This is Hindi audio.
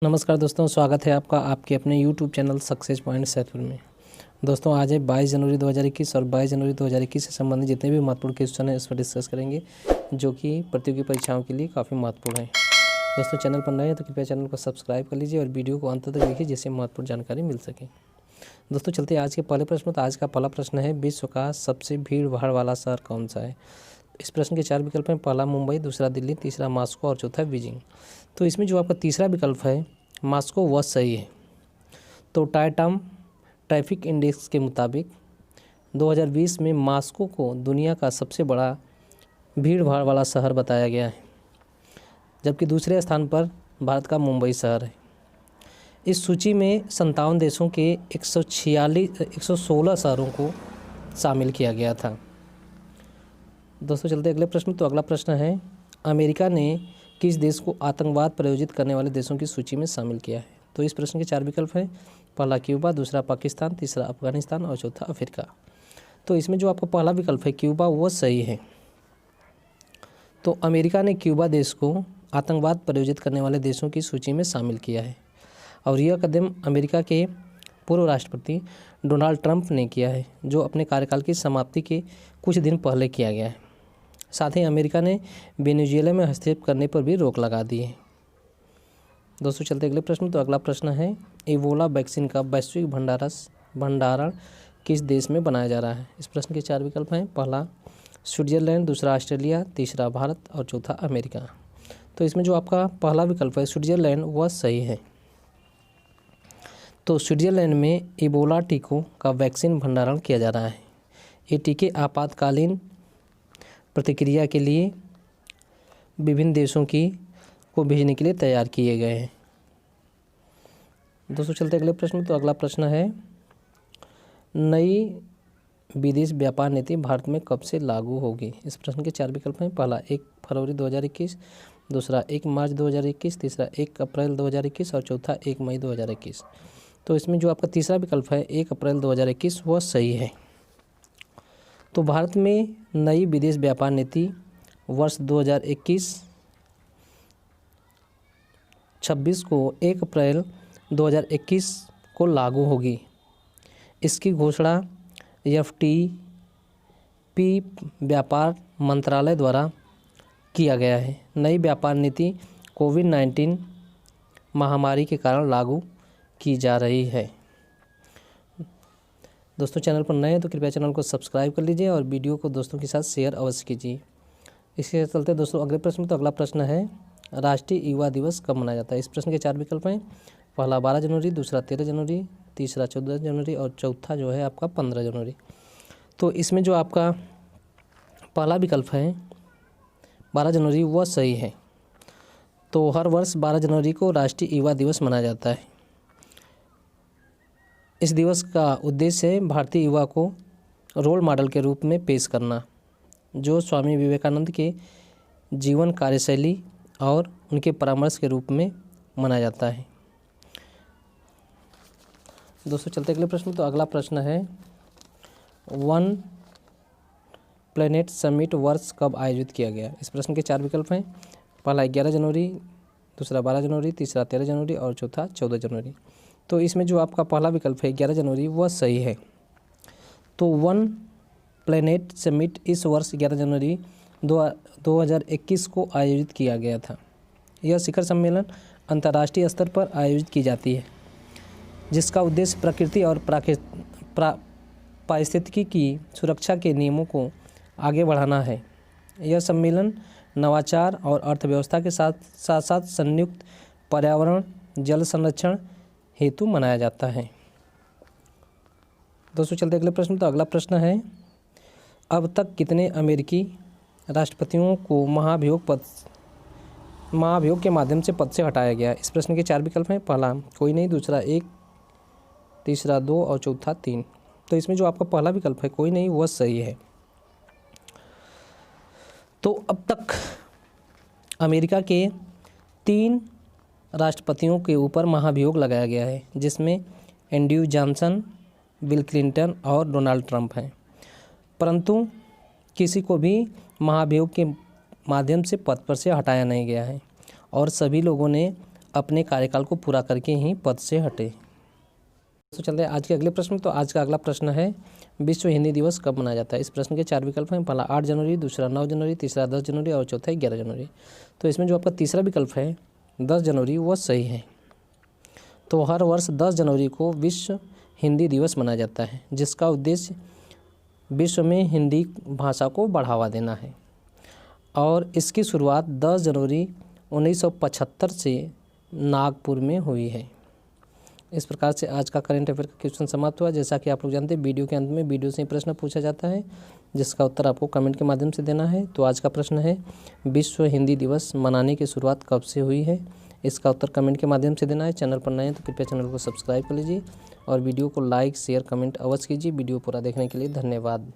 नमस्कार दोस्तों, स्वागत है आपका आपके अपने YouTube channel success point Saidpur में। दोस्तों आज है 22 जनवरी 2021 और 22 जनवरी 2021 से संबंधित जितने भी महत्वपूर्ण क्वेश्चन हैं इस पर डिस्कस करेंगे, जो कि प्रतियोगी परीक्षाओं के लिए काफ़ी महत्वपूर्ण है। दोस्तों चैनल पर नए हैं तो कृपया चैनल को सब्सक्राइब कर लीजिए और वीडियो को अंत तक देखिए जिससे महत्वपूर्ण जानकारी मिल सके। दोस्तों चलते आज के पहले प्रश्न। तो आज का पहला प्रश्न है, विश्व का सबसे भीड़ भाड़ वाला शहर कौन सा है? इस प्रश्न के 4 विकल्प हैं। पहला मुंबई, दूसरा दिल्ली, तीसरा मॉस्को और चौथा बीजिंग। तो इसमें जो आपका तीसरा विकल्प है मॉस्को वह सही है। तो टाइटम ट्रैफिक इंडेक्स के मुताबिक 2020 में मॉस्को को दुनिया का सबसे बड़ा भीड़ भाड़ वाला शहर बताया गया है, जबकि दूसरे स्थान पर भारत का मुंबई शहर है। इस सूची में 57 देशों के 116 शहरों को शामिल किया गया था। दोस्तों चलते अगले प्रश्न। तो अगला प्रश्न है, अमेरिका ने किस देश को आतंकवाद प्रायोजित करने वाले देशों की सूची में शामिल किया है? तो इस प्रश्न के 4 विकल्प हैं। पहला क्यूबा, दूसरा पाकिस्तान, तीसरा अफगानिस्तान और चौथा अफ्रीका। तो इसमें जो आपका पहला विकल्प है क्यूबा वो सही है। तो अमेरिका ने क्यूबा देश को आतंकवाद प्रायोजित करने वाले देशों की सूची में शामिल किया है और यह कदम अमेरिका के पूर्व राष्ट्रपति डोनाल्ड ट्रंप ने किया है, जो अपने कार्यकाल की समाप्ति के कुछ दिन पहले किया गया है। साथ ही अमेरिका ने वेनेजुएला में हस्तक्षेप करने पर भी रोक लगा दी है। दोस्तों चलते अगले प्रश्न। तो अगला प्रश्न है, इबोला वैक्सीन का वैश्विक भंडारण किस देश में बनाया जा रहा है? इस प्रश्न के 4 विकल्प हैं। पहला स्विट्जरलैंड, दूसरा ऑस्ट्रेलिया, तीसरा भारत और चौथा अमेरिका। तो इसमें जो आपका पहला विकल्प है स्विट्जरलैंड वह सही है। तो स्विट्जरलैंड में इबोला टीकों का वैक्सीन भंडारण किया जा रहा है। ये टीके आपातकालीन प्रतिक्रिया के लिए विभिन्न देशों को भेजने के लिए तैयार किए गए हैं। दोस्तों चलते अगले प्रश्न। तो अगला प्रश्न है, नई विदेश व्यापार नीति भारत में कब से लागू होगी? इस प्रश्न के 4 विकल्प हैं। पहला 1 फरवरी 2021, दूसरा 1 मार्च 2021, तीसरा 1 अप्रैल 2021 और चौथा 1 मई 2021। तो इसमें जो आपका तीसरा विकल्प है 1 अप्रैल 2021 वह सही है। तो भारत में नई विदेश व्यापार नीति वर्ष 2021-26 को 1 अप्रैल 2021 को लागू होगी। इसकी घोषणा एफटीपी व्यापार मंत्रालय द्वारा किया गया है। नई व्यापार नीति कोविड-19 महामारी के कारण लागू की जा रही है। दोस्तों चैनल पर नए हैं तो कृपया चैनल को सब्सक्राइब कर लीजिए और वीडियो को दोस्तों के साथ शेयर अवश्य कीजिए। इसके चलते दोस्तों अगले प्रश्न। तो अगला प्रश्न है, राष्ट्रीय युवा दिवस कब मनाया जाता है? इस प्रश्न के 4 विकल्प हैं। पहला 12 जनवरी, दूसरा 13 जनवरी, तीसरा 14 जनवरी और चौथा जो है आपका 15 जनवरी। तो इसमें जो आपका पहला विकल्प है 12 जनवरी वह सही है। तो हर वर्ष 12 जनवरी को राष्ट्रीय युवा दिवस मनाया जाता है। इस दिवस का उद्देश्य है भारतीय युवा को रोल मॉडल के रूप में पेश करना, जो स्वामी विवेकानंद के जीवन कार्यशैली और उनके परामर्श के रूप में मनाया जाता है। दोस्तों चलते अगले प्रश्न। तो अगला प्रश्न है, वन प्लेनेट समिट वर्ष कब आयोजित किया गया? इस प्रश्न के 4 विकल्प हैं। पहला 11 जनवरी, दूसरा 12 जनवरी, तीसरा 13 जनवरी और चौथा 14 जनवरी। तो इसमें जो आपका पहला विकल्प है 11 जनवरी वह सही है। तो वन प्लेनेट समिट इस वर्ष 11 जनवरी 2021 को आयोजित किया गया था। यह शिखर सम्मेलन अंतर्राष्ट्रीय स्तर पर आयोजित की जाती है, जिसका उद्देश्य प्रकृति और पारिस्थितिकी की सुरक्षा के नियमों को आगे बढ़ाना है। यह सम्मेलन नवाचार और अर्थव्यवस्था के साथ साथ संयुक्त पर्यावरण जल संरक्षण हेतु मनाया जाता है। दोस्तों चलते अगले प्रश्न। तो अगला प्रश्न है, अब तक कितने अमेरिकी राष्ट्रपतियों को महाभियोग के माध्यम से पद से हटाया गया? इस प्रश्न के 4 विकल्प हैं। पहला कोई नहीं, दूसरा 1, तीसरा 2 और चौथा 3। तो इसमें जो आपका पहला विकल्प है कोई नहीं वह सही है। तो अब तक अमेरिका के 3 राष्ट्रपतियों के ऊपर महाभियोग लगाया गया है, जिसमें एंड्रयू जॉनसन, बिल क्लिंटन और डोनाल्ड ट्रंप हैं। परंतु किसी को भी महाभियोग के माध्यम से पद पर से हटाया नहीं गया है और सभी लोगों ने अपने कार्यकाल को पूरा करके ही पद से हटे। तो चलते हैं आज के अगले प्रश्न। तो आज का अगला प्रश्न है, विश्व हिंदी दिवस कब मनाया जाता है? इस प्रश्न के 4 विकल्प हैं। पहला 8 जनवरी, दूसरा 9 जनवरी, तीसरा 10 जनवरी और चौथा 11 जनवरी। तो इसमें जो आपका तीसरा विकल्प है 10 जनवरी वह सही है। तो हर वर्ष 10 जनवरी को विश्व हिंदी दिवस मनाया जाता है, जिसका उद्देश्य विश्व में हिंदी भाषा को बढ़ावा देना है और इसकी शुरुआत 10 जनवरी 1975 से नागपुर में हुई है। इस प्रकार से आज का करंट अफेयर का क्वेश्चन समाप्त हुआ। जैसा कि आप लोग जानते हैं, वीडियो के अंत में वीडियो से ही प्रश्न पूछा जाता है, जिसका उत्तर आपको कमेंट के माध्यम से देना है। तो आज का प्रश्न है, विश्व हिंदी दिवस मनाने की शुरुआत कब से हुई है? इसका उत्तर कमेंट के माध्यम से देना है। चैनल पर नए हैं तो कृपया चैनल को सब्सक्राइब कर लीजिए और वीडियो को लाइक शेयर कमेंट अवश्य कीजिए। वीडियो पूरा देखने के लिए धन्यवाद।